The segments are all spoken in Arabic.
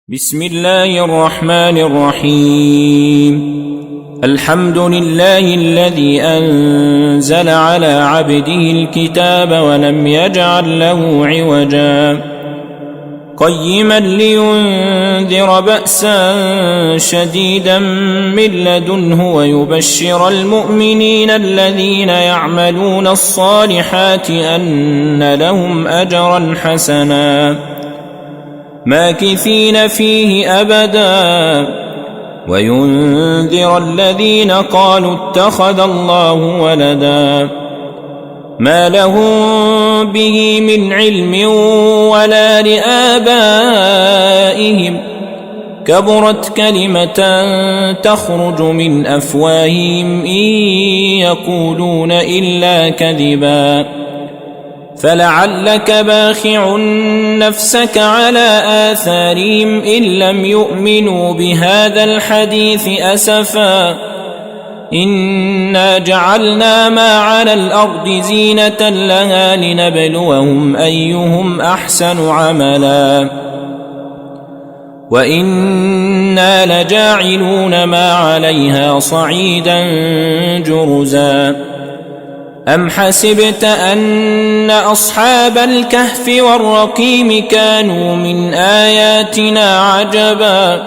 بسم الله الرحمن الرحيم. الحمد لله الذي أنزل على عبده الكتاب ولم يجعل له عوجا قيما لينذر بأسا شديدا من لدنه ويبشر المؤمنين الذين يعملون الصالحات أن لهم أجرا حسنا ماكثين فيه أبدا وينذر الذين قالوا اتخذ الله ولدا ما لهم به من علم ولا لآبائهم كبرت كلمة تخرج من أفواههم إن يقولون إلا كذبا فلعلك باخع نفسك على آثارهم إن لم يؤمنوا بهذا الحديث أسفا إنا جعلنا ما على الأرض زينة لها لنبلوهم أيهم أحسن عملا وإنا لجاعلون ما عليها صعيدا جرزا أم حسبت أن أصحاب الكهف والرقيم كانوا من آياتنا عجبا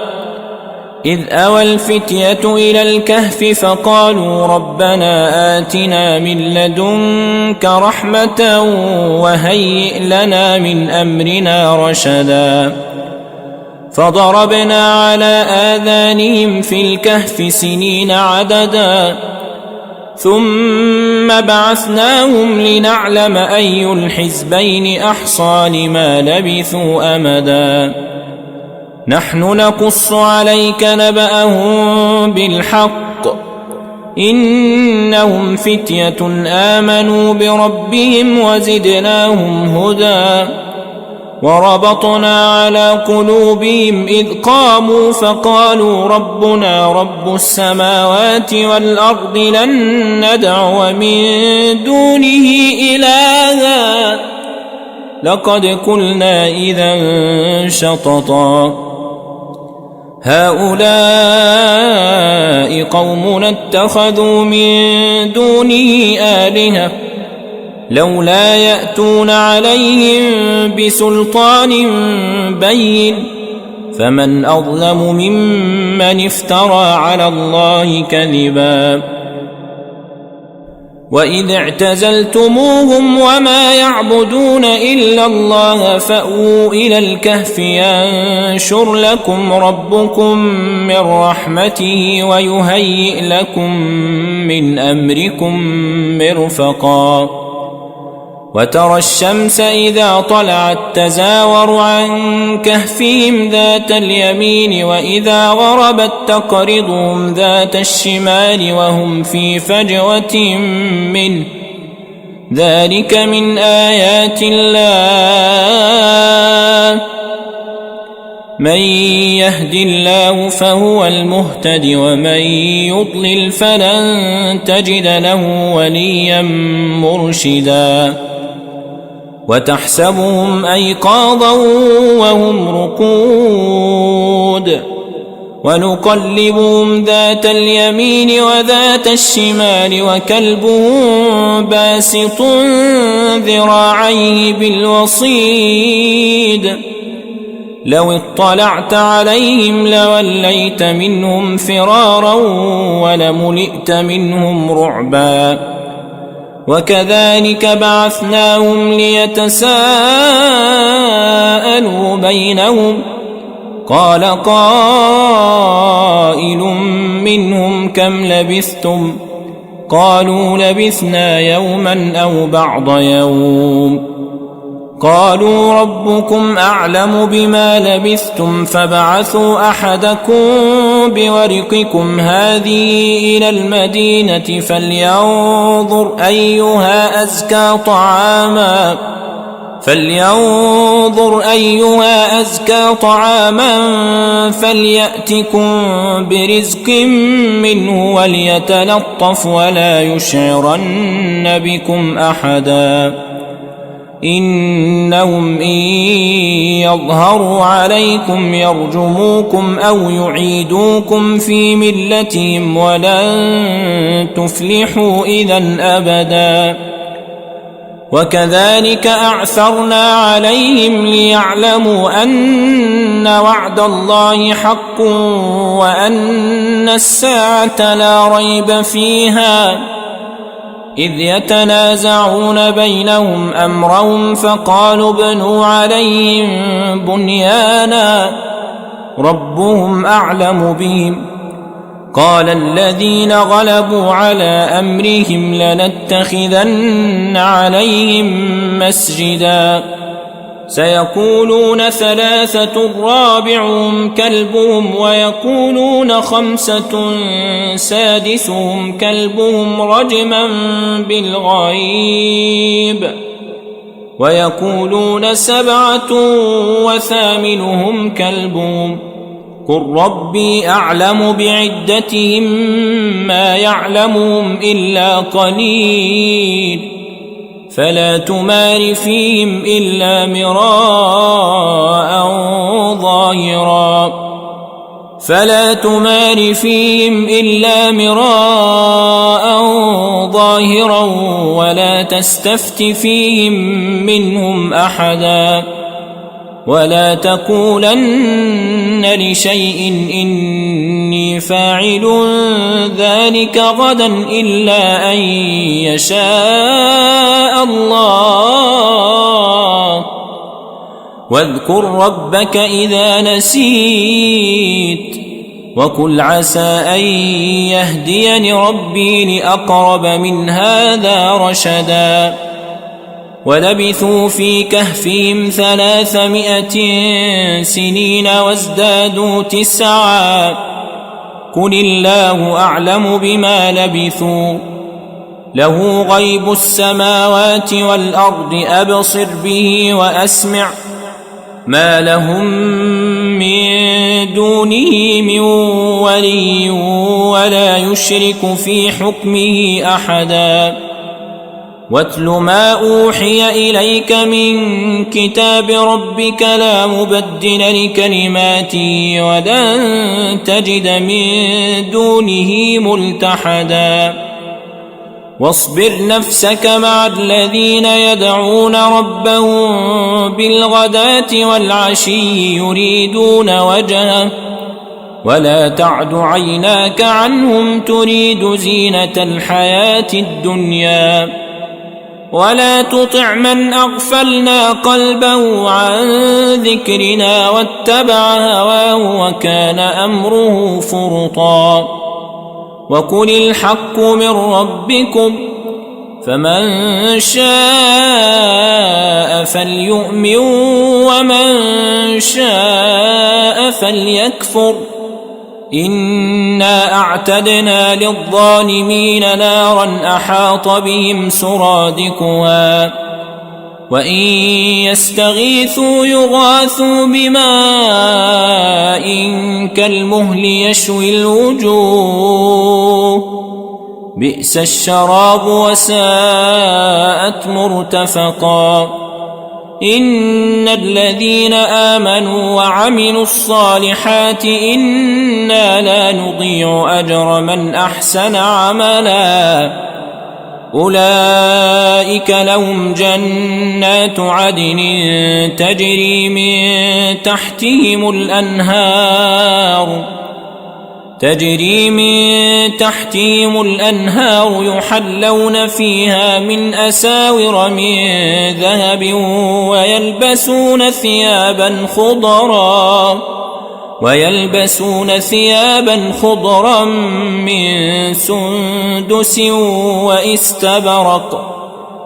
إذ أوى الفتية إلى الكهف فقالوا ربنا آتنا من لدنك رحمة وهيئ لنا من أمرنا رشدا فضربنا على آذانهم في الكهف سنين عددا ثم بعثناهم لنعلم أي الحزبين أحصى لما لبثوا أمدا نحن نقص عليك نبأهم بالحق إنهم فتية آمنوا بربهم وزدناهم هدى وربطنا على قلوبهم إذ قاموا فقالوا ربنا رب السماوات والأرض لن ندعو من دونه إلها لقد قلنا إذا شططا هؤلاء قومنا اتخذوا من دونه آلهة لولا يأتون عليهم بسلطان بين فمن أظلم ممن افترى على الله كذبا وإذ اعتزلتموهم وما يعبدون إلا الله فأووا إلى الكهف ينشر لكم ربكم من رحمته ويهيئ لكم من أمركم مرفقا وترى الشمس إذا طلعت تزاور عن كهفهم ذات اليمين وإذا غربت تقرضهم ذات الشمال وهم في فجوة منه ذلك من آيات الله من يهد الله فهو المهتد ومن يضلل فلن تجد له وليا مرشدا وتحسبهم أيقاظا وهم رقود ونقلبهم ذات اليمين وذات الشمال وكلبهم باسط ذراعيه بالوصيد لو اطلعت عليهم لوليت منهم فرارا ولملئت منهم رعبا وكذلك بعثناهم ليتساءلوا بينهم قال قائل منهم كم لبثتم قالوا لبثنا يوما أو بعض يوم قالوا ربكم أعلم بما لبثتم فابعثوا أحدكم بورقكم هذه إلى المدينة فلينظر أيها أزكى طعاما فليأتكم برزق منه وليتلطف ولا يشعرن بكم أحدا إنهم إن يظهروا عليكم يرجموكم أو يعيدوكم في ملتهم ولن تفلحوا إذن أبدا. وكذلك أعثرنا عليهم ليعلموا أن وعد الله حق وأن الساعة لا ريب فيها، إذ يتنازعون بينهم أمرهم فقالوا ابنوا عليهم بنيانا ربهم أعلم بهم. قال الذين غلبوا على أمرهم لنتخذن عليهم مسجدا. سيقولون ثلاثة رابعهم كلبهم ويقولون خمسة سادسهم كلبهم رجما بالغيب ويقولون سبعة وثامنهم كلبهم قل ربي أعلم بعدتهم ما يعلمهم إلا قليل فلا تمار فيهم إلا مراء ظاهرا ولا تستفت فيهم منهم أحدا ولا تقولن لشيء إني فاعل ذلك غدا إلا أن يشاء الله واذكر ربك إذا نسيت وقل عسى أن يهديني ربي لأقرب من هذا رشدا. ولبثوا في كهفهم 300 سنين وازدادوا 9 قل الله أعلم بما لبثوا له غيب السماوات والأرض أبصر به وأسمع ما لهم من دونه من ولي ولا يشرك في حكمه أحدا. واتل ما أوحي إليك من كتاب ربك لا مبدل لكلماته ولن تجد من دونه ملتحدا. واصبر نفسك مع الذين يدعون ربهم بالغداة والعشي يريدون وجهه ولا تعد عيناك عنهم تريد زينة الحياة الدنيا ولا تطع من أغفلنا قلبه عن ذكرنا واتبع هواه وكان أمره فرطا. وقل الحق من ربكم فمن شاء فليؤمن ومن شاء فليكفر إنا أعتدنا للظالمين نارا أحاط بهم سرادقها وإن يستغيثوا يغاثوا بماء كالمهل يشوي الوجوه بئس الشراب وساءت مرتفقا. إن الذين آمنوا وعملوا الصالحات إنا لا نضيع أجر من أحسن عملا أولئك لهم جنات عدن تجري من تحتهم الأنهار يحلون فيها من أساور من ذهب ويلبسون ثيابا خضرا من سندس واستبرق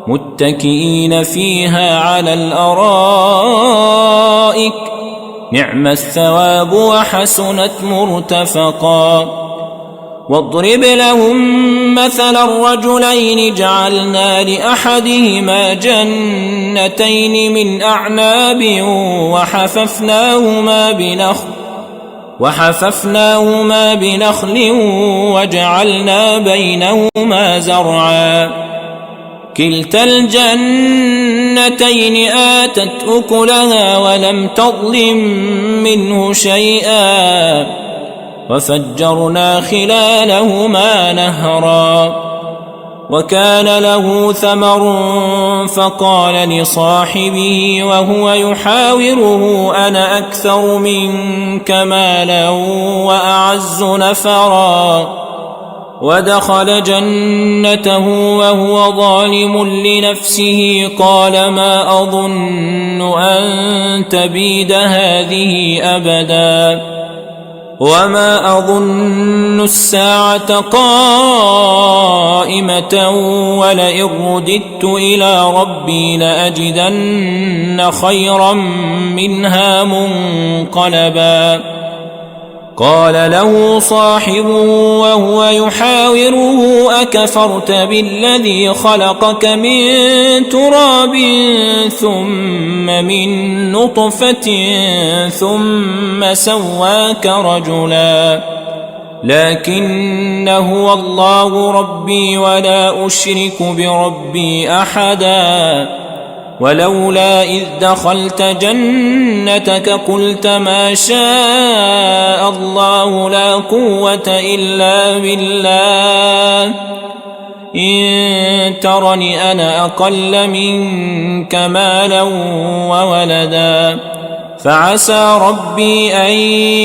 متكئين فيها على الأرائك نعم الثواب وحسنت مرتفقا. واضرب لهم مثل الرجلين جعلنا لأحدهما جنتين من أعناب وحففناهما بنخل وجعلنا بينهما زرعا كلتا الجنتين آتت أكلها ولم تظلم منه شيئا وفجرنا خلالهما نهرا وكان له ثمر فقال لصاحبه وهو يحاوره أنا أكثر منك مالا وأعز نفرا ودخل جنته وهو ظالم لنفسه قال ما أظن أن تبيد هذه أبدا وما أظن الساعة قائمة ولئن رددت إلى ربي لأجدن خيرا منها منقلبا قال له صاحبه وهو يحاوره أكفرت بالذي خلقك من تراب ثم من نطفة ثم سواك رجلا لكن هو الله ربي ولا أشرك بربي أحدا ولولا إذ دخلت جنتك قلت ما شاء الله لا قوة إلا بالله إن ترني أنا أقل منك مالا وولدا فعسى ربي أن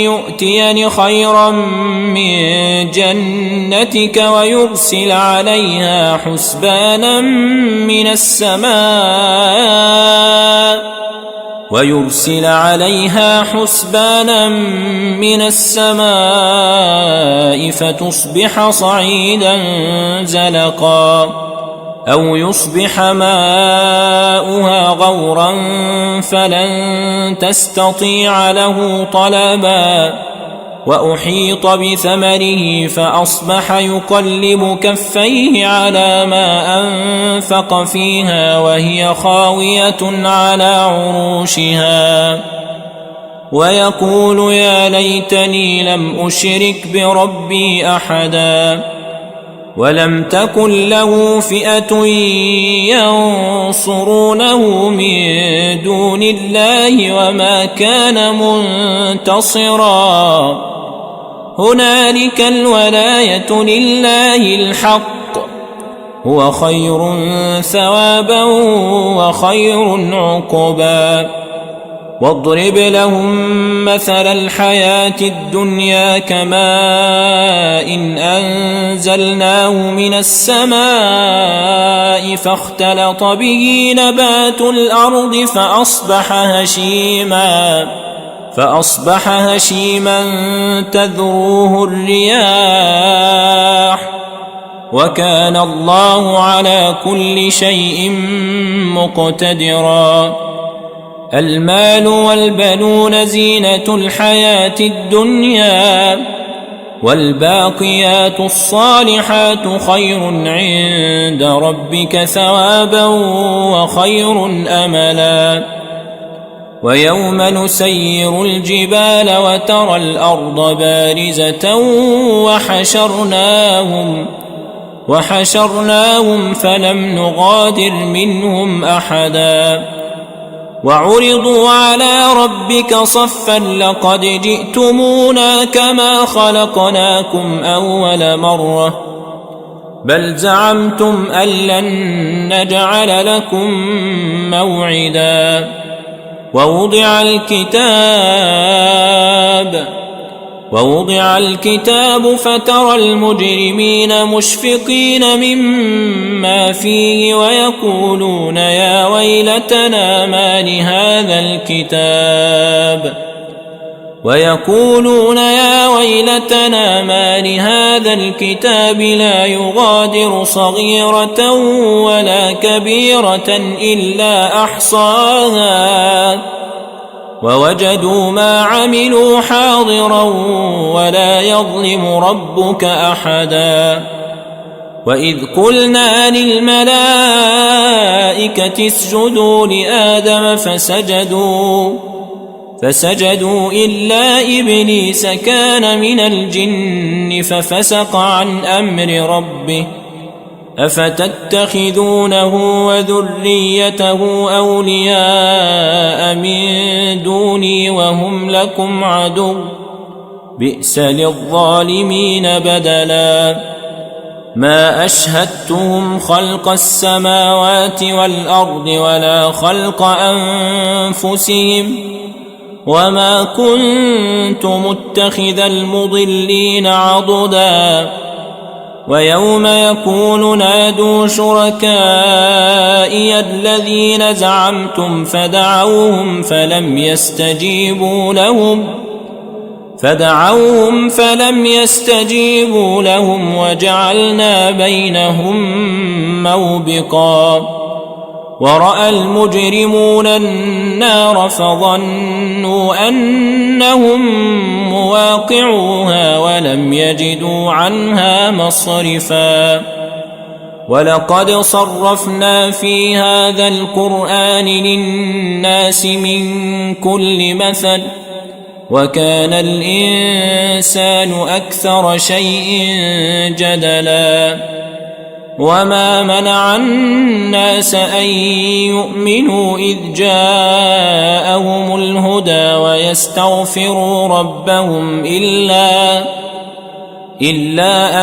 يؤتيني خيرا من جنتك ويرسل عليها حسبانا من السماء فتصبح صعيدا زلقا أو يصبح ماؤها غورا فلن تستطيع له طلبا وأحيط بثمره فأصبح يقلب كفيه على ما أنفق فيها وهي خاوية على عروشها ويقول يا ليتني لم أشرك بربي أحدا ولم تكن له فئة ينصرونه من دون الله وما كان منتصرا هنالك الولاية لله الحق هو خير ثوابا وخير عقبا واضرب لهم مثل الحياة الدنيا كماء إن أنزلناه من السماء فاختلط به نبات الأرض فأصبح هشيما تذروه الرياح وكان الله على كل شيء مقتدرا المال والبنون زينة الحياة الدنيا والباقيات الصالحات خير عند ربك ثوابا وخير أملا ويوم نسير الجبال وترى الأرض بارزة وحشرناهم فلم نغادر منهم أحدا وعرضوا على ربك صفا لقد جئتمونا كما خلقناكم أول مرة بل زعمتم أن لن نجعل لكم موعدا ووضع الكتاب فترى المجرمين مشفقين مما فيه ويقولون يا ويلتنا ما لهذا الكتاب لا يغادر صغيرة ولا كبيرة إلا أحصاها ووجدوا ما عملوا حاضرا ولا يظلم ربك أحدا وإذ قلنا للملائكة اسجدوا لآدم فسجدوا إلا إبليس كان من الجن ففسق عن أمر ربه أفتتخذونه وذريته أولياء من دوني وهم لكم عدو بئس للظالمين بدلا ما أشهدتهم خلق السماوات والأرض ولا خلق أنفسهم وما كنت متخذ المضلين عضدا ويوم يقول نادوا شركائي الذين زعمتم فدعوهم فلم يستجيبوا لهم وجعلنا بينهم موبقا ورأى المجرمون النار فظنوا أنهم مواقعوها ولم يجدوا عنها مصرفا ولقد صرفنا في هذا القرآن للناس من كل مثل وكان الإنسان أكثر شيء جدلا وما منع الناس أن يؤمنوا إذ جاءهم الهدى ويستغفروا ربهم إلا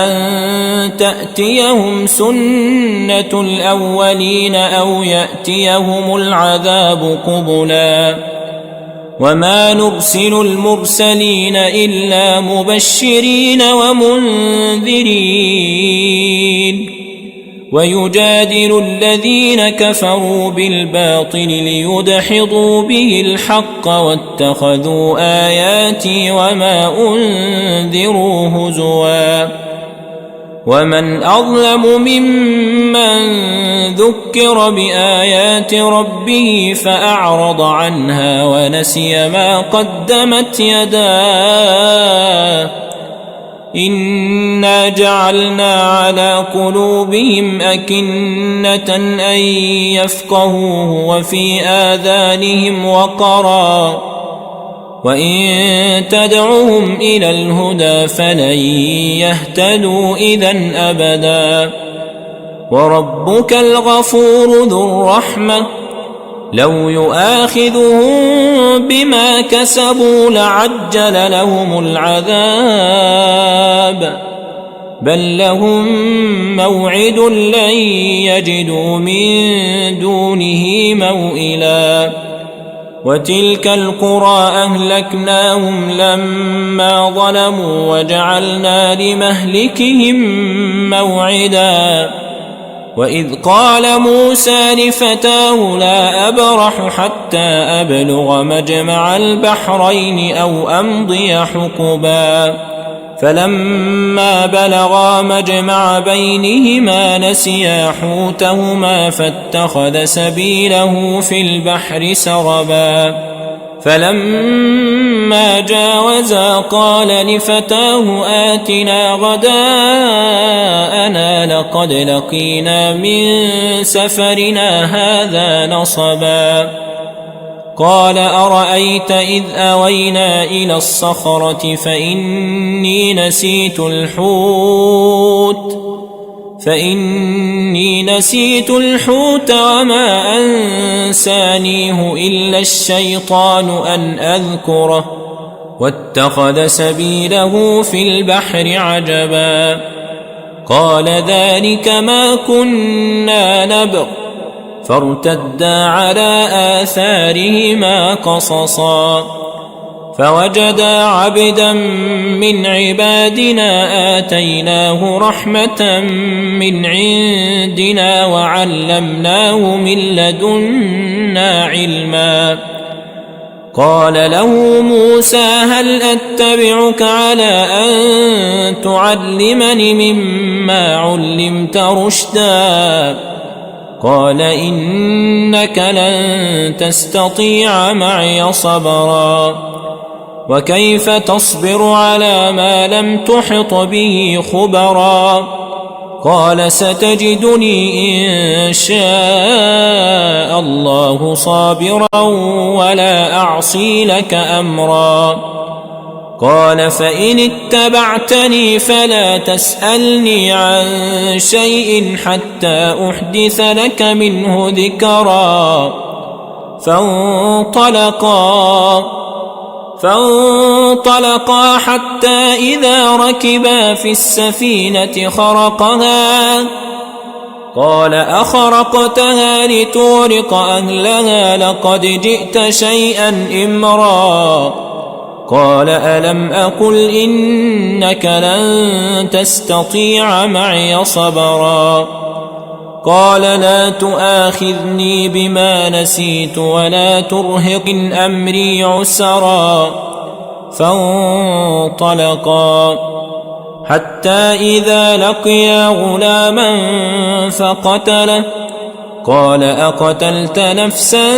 أن تأتيهم سنة الأولين أو يأتيهم العذاب قبلا وما نرسل المرسلين إلا مبشرين ومنذرين ويجادل الذين كفروا بالباطل ليدحضوا به الحق واتخذوا آياتي وما أنذروا هزوا ومن أظلم ممن ذكر بآيات ربه فأعرض عنها ونسي ما قدمت يداه إنا جعلنا على قلوبهم أكنة أن يفقهوه وفي آذانهم وقرا وإن تدعهم إلى الهدى فلن يهتدوا إذن أبدا وربك الغفور ذو الرحمة لو يؤاخذهم بما كسبوا لعجل لهم العذاب بل لهم موعد لن يجدوا من دونه موئلا وتلك القرى أهلكناهم لما ظلموا وجعلنا لمهلكهم موعدا وإذ قال موسى لفتاه لا أبرح حتى أبلغ مجمع البحرين أو أمضي حقبا فلما بلغا مجمع بينهما نسيا حوتهما فاتخذ سبيله في البحر سربا فلما جاوزا قال لفتاه آتنا غداءنا لقد لقينا من سفرنا هذا نصبا قال أرأيت إذ أوينا إلى الصخرة فإني نسيت الحوت وما أنسانيه إلا الشيطان أن أذكره واتخذ سبيله في البحر عجبا قال ذلك ما كنا نبغ فارتدا على آثارهما قصصا فوجدا عبدا من عبادنا آتيناه رحمة من عندنا وعلمناه من لدنا علما قال له موسى هل أتبعك على أن تعلمني مما علمت رشدا قال إنك لن تستطيع معي صبرا وكيف تصبر على ما لم تحط به خبرا قال ستجدني إن شاء الله صابرا ولا أعصي لك أمرا قال فإن اتبعتني فلا تسألني عن شيء حتى أحدث لك منه ذكرا. فانطلقا حتى إذا ركبا في السفينة خرقها قال أخرقتها لتغرق أهلها لقد جئت شيئا إمرا. قال ألم أقل إنك لن تستطيع معي صبرا. قال لا تؤاخذني بما نسيت ولا ترهق أمري عسرا. فانطلقا حتى إذا لقيا غلاما فقتله قال أقتلت نفسا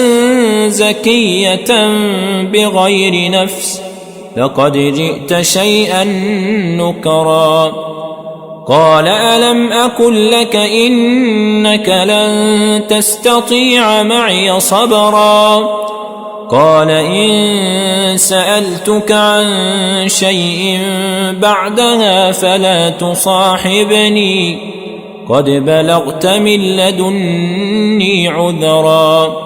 زكية بغير نفس لقد جئت شيئا نكرا. قال ألم أقل لك إنك لن تستطيع معي صبرا. قال إن سألتك عن شيء بعدها فلا تصاحبني قد بلغت من لدني عذرا.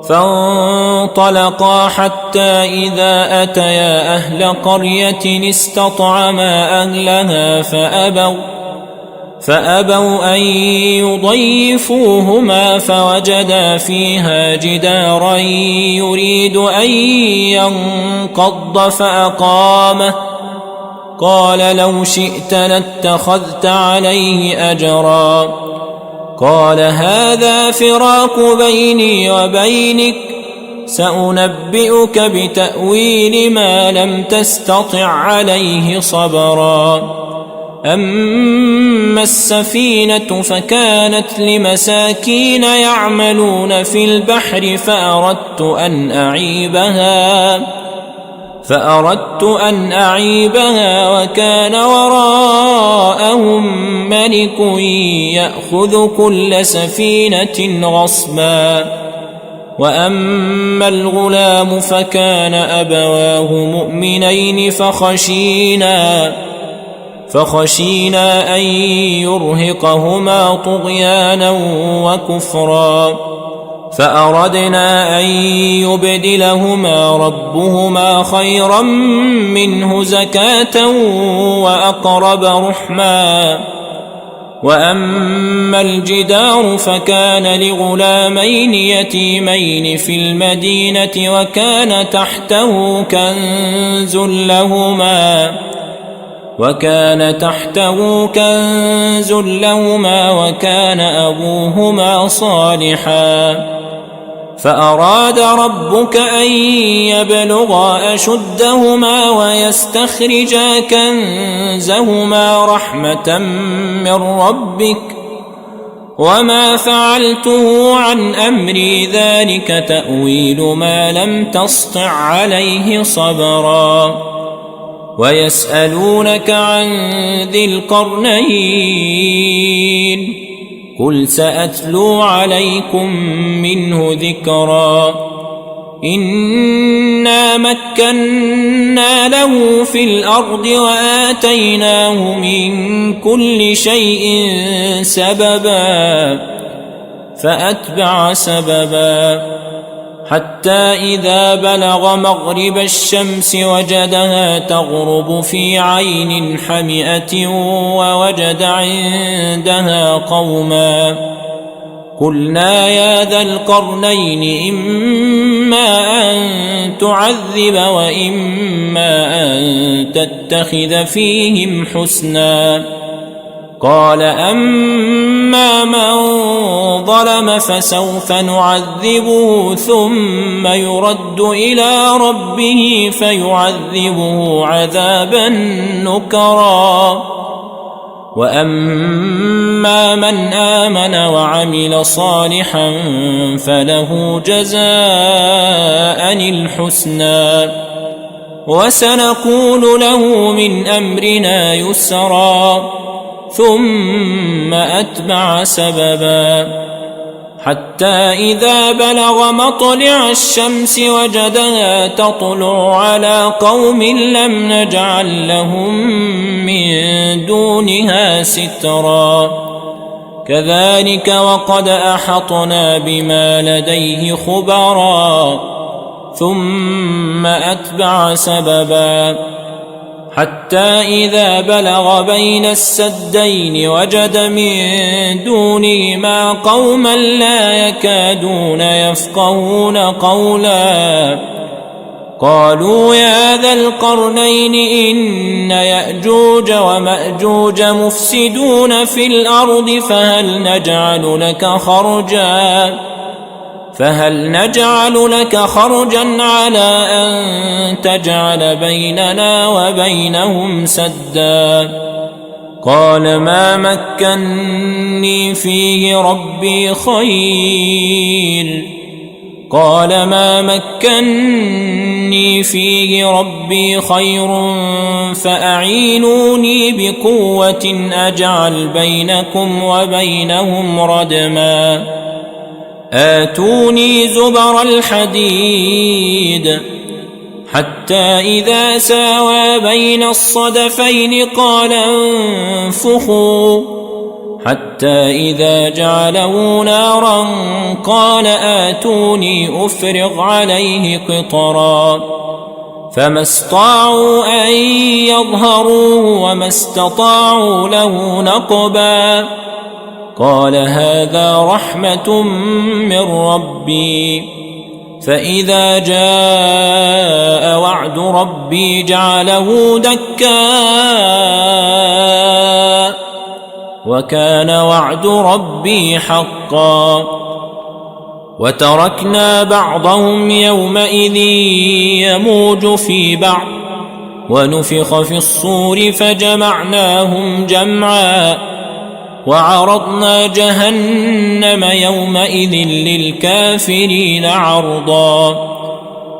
فانطلقا حتى إذا أتيا أهل قرية استطعما أهلها فأبوا أن يضيفوهما فوجدا فيها جدارا يريد أن ينقض فأقامه. قال لو شئت لاتخذت عليه أجرا. قال هذا فراق بيني وبينك سأنبئك بتأويل ما لم تستطع عليه صبرا. أما السفينة فكانت لمساكين يعملون في البحر فأردت أن أعيبها وكان وراءهم ملك يأخذ كل سفينة غصبا. وأما الغلام فكان أبواه مؤمنين فخشينا أن يرهقهما طغيانا وكفرا. فأردنا أن يبدلهما ربهما خيرا منه زكاة وأقرب رحما. وأما الجدار فكان لغلامين يتيمين في المدينة وكان تحته كنز لهما وكان أبوهما صالحا. فأراد ربك أن يبلغا أشدهما ويستخرجا كنزهما رحمة من ربك وما فعلته عن أمري ذلك تأويل ما لم تسطع عليه صبرا. ويسألونك عن ذي القرنين قل سأتلو عليكم منه ذكرا. إنا مكنا له في الأرض وآتيناه من كل شيء سببا فأتبع سببا حتى إذا بلغ مغرب الشمس وجدها تغرب في عين حمئة ووجد عندها قوما. قلنا يا ذا القرنين إما أن تعذب وإما أن تتخذ فيهم حسنا. قال أما من ظلم فسوف نعذبه ثم يرد إلى ربه فيعذبه عذابا نكرا. وأما من آمن وعمل صالحا فله جزاء الحسنى وسنقول له من أمرنا يسرا. ثم أتبع سببا حتى إذا بلغ مطلع الشمس وجدها تطلع على قوم لم نجعل لهم من دونها سترا كذلك وقد أحطنا بما لديه خبرا ثم أتبع سببا حتى إذا بلغ بين السدين وجد من دونهما قوما لا يكادون يفقهون قولا قالوا يا ذا القرنين إن يأجوج ومأجوج مفسدون في الأرض فهل نجعل لك خرجا على أن تجعل بيننا وبينهم سدا قال ما مكني فيه ربي خير فأعينوني بقوة أجعل بينكم وبينهم ردما آتوني زبر الحديد حتى إذا ساوى بين الصدفين قال انفخوا حتى إذا جعله نارا قال آتوني أفرغ عليه قطرا فما استطاعوا أن يظهروه وما استطاعوا له نقبا قال هذا رحمة من ربي فإذا جاء وعد ربي جعله دكا وكان وعد ربي حقا وتركنا بعضهم يومئذ يموج في بعض ونفخ في الصور فجمعناهم جمعا وعرضنا جهنم يومئذ للكافرين عرضا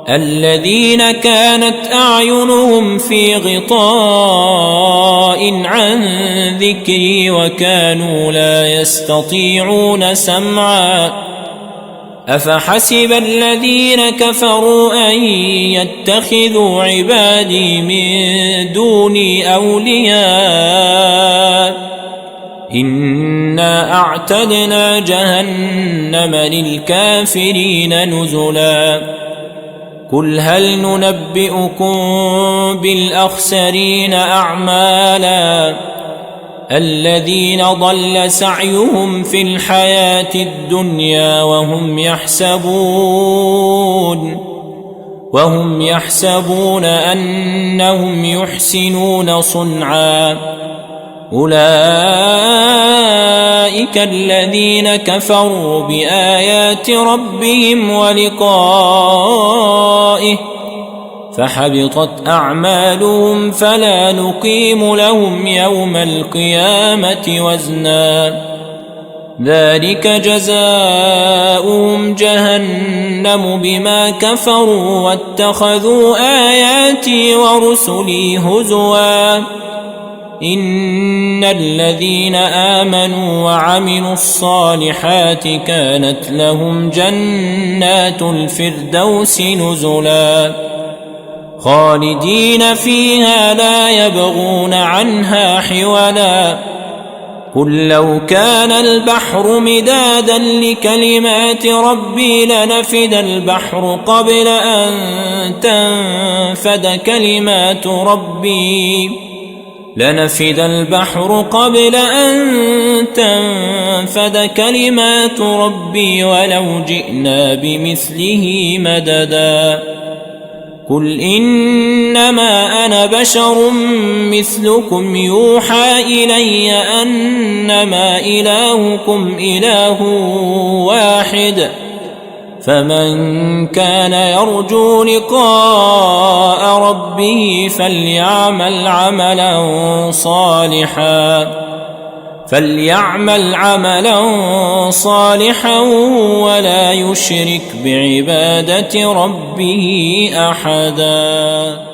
الذين كانت أعينهم في غطاء عن ذكري وكانوا لا يستطيعون سمعا أفحسب الذين كفروا أن يتخذوا عبادي من دوني أولياء إنا أعتدنا جهنم للكافرين نزلا قل هل ننبئكم بالأخسرين أعمالا الذين ضل سعيهم في الحياة الدنيا وهم يحسبون أنهم يحسنون صنعا أولئك الذين كفروا بآيات ربهم ولقائه فحبطت أعمالهم فلا نقيم لهم يوم القيامة وزنا ذلك جزاؤهم جهنم بما كفروا واتخذوا آياتي ورسلي هزوا إن الذين آمنوا وعملوا الصالحات كانت لهم جنات الفردوس نزلا خالدين فيها لا يبغون عنها حولا قل لو كان البحر مدادا لكلمات ربي لنفد البحر قبل أن تنفد كلمات ربي ولو جئنا بمثله مددا قل إنما أنا بشر مثلكم يوحى إلي أنما إلهكم إله واحد فمن كان يرجو لقاء ربه فليعمل عملا صالحا ولا يشرك بعبادة ربه أحدا.